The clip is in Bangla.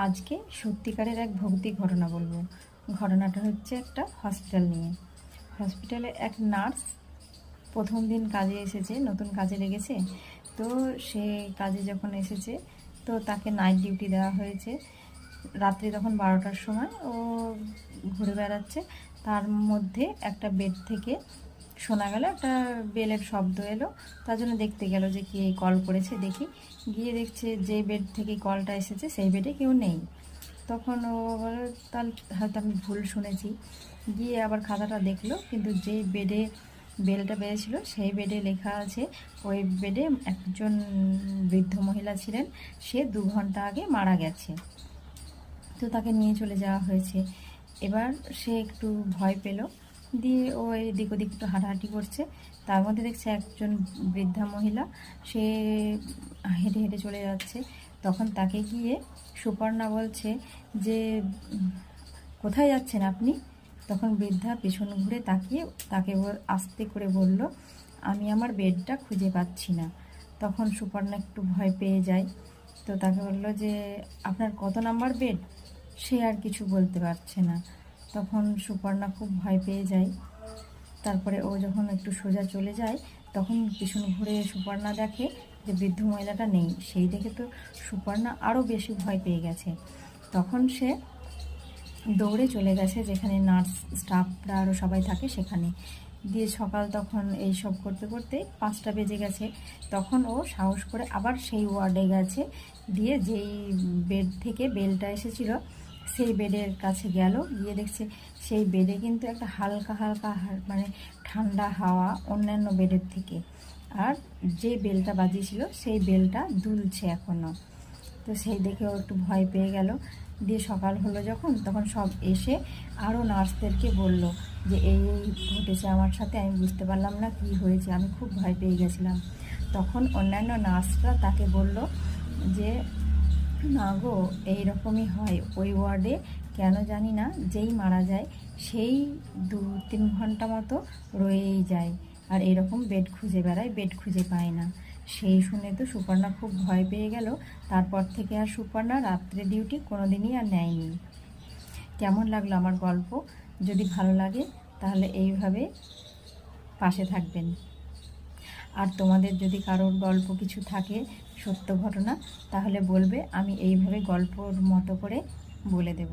আজকে সত্যিকারের এক ভৌতিক ঘটনা বলবো। ঘটনাটা হচ্ছে একটা হসপিটাল নিয়ে। হসপিটালে এক নার্স প্রথম দিন কাজে এসেছে, নতুন কাজে লেগেছে। তো সে কাজে যখন এসেছে তো তাকে নাইট ডিউটি দেওয়া হয়েছে। রাত্রি তখন 12টার সময় ও ঘুরে বেড়াচ্ছে। তার মধ্যে একটা বেড থেকে শোনা গেল একটা বেলের শব্দ এলো। তার জন্য দেখতে গেল যে কে কল করেছে। গিয়ে দেখছে যে বেড থেকে কলটা এসেছে সেই বেডে কেউ নেই। তখন ও বলে তাহলে হয়তো আমি ভুল শুনেছি। গিয়ে আবার খাতাটা দেখলো, কিন্তু যে বেডে বেলটা বেজেছিল সেই বেডে লেখা আছে ওই বেডে একজন বৃদ্ধ মহিলা ছিলেন, সে 2 ঘন্টা আগে মারা গেছে। তো তাকে নিয়ে চলে যাওয়া হয়েছে। এবার সে একটু ভয় পেল, দিয়ে ও এদিক ওদিক একটু হাঁটাহাঁটি করছে। তার মধ্যে দেখছে একজন বৃদ্ধা মহিলা, সে হেঁটে হেঁটে চলে যাচ্ছে। তখন তাকে গিয়ে সুপর্ণা বলছে যে কোথায় যাচ্ছেন আপনি? তখন বৃদ্ধা পেছন ঘুরে তাকিয়ে তাকে আস্তে করে বলল, আমি আমার বেডটা খুঁজে পাচ্ছি না। তখন সুপর্ণা একটু ভয় পেয়ে যায়। তো তাকে বলল যে আপনার কত নাম্বার বেড? সে আর কিছু বলতে পারছে না। তখন সুপর্ণা খুব ভয় পেয়ে যায়। তারপরে ও যখন একটু সোজা চলে যায় তখন পিছন ঘুরে সুপর্ণা দেখে যে বৃদ্ধ মহিলাটা নেই। সেই দেখে তো সুপর্ণা আরও বেশি ভয় পেয়ে গেছে। তখন সে দৌড়ে চলে গেছে যেখানে নার্স স্টাফরা আরও সবাই থাকে সেখানে। দিয়ে সকাল তখন এই সব করতে করতে 5টা বেজে গেছে। তখন ও সাহস করে আবার সেই ওয়ার্ডে গেছে। দিয়ে যেই বেড থেকে বেলটা এসেছিল সেই বেডের কাছে গেল। গিয়ে দেখছে সেই বেডে কিন্তু একটা হালকা হালকা মানে ঠান্ডা হাওয়া অন্যান্য বেডের থেকে। আর যে বেলটা বাজিয়েছিল সেই বেলটা দুলছে এখনও। তো সেই দেখে ও একটু ভয় পেয়ে গেল। দিয়ে সকাল হলো যখন, তখন সব এসে আরও নার্সদেরকে বলল যে এই ঘটেছে আমার সাথে, আমি বুঝতে পারলাম না কি হয়েছে, আমি খুব ভয় পেয়ে গেছিলাম। তখন অন্যান্য নার্সরা তাকে বলল যে না গো, এইরকমই হয় ওই ওয়ার্ডে, কেন জানি না যেই মারা যায় সেই 2-3 ঘন্টা মতো রয়েই যায়, আর এরকম বেড খুঁজে বেড়ায়, বেড খুঁজে পায় না। সেই শুনে তো সুপর্ণা খুব ভয় পেয়ে গেল। তারপর থেকে আর সুপর্ণা রাত্রে ডিউটি কোনো দিনই আর নেয়নি। কেমন লাগলো আমার গল্প? যদি ভালো লাগে তাহলে এইভাবে পাশে থাকবেন। আর তোমাদের যদি কারোর গল্প কিছু থাকে, সত্য ঘটনা, তাহলে বলবে, আমি এইভাবে গল্পর মতো করে বলে দেব।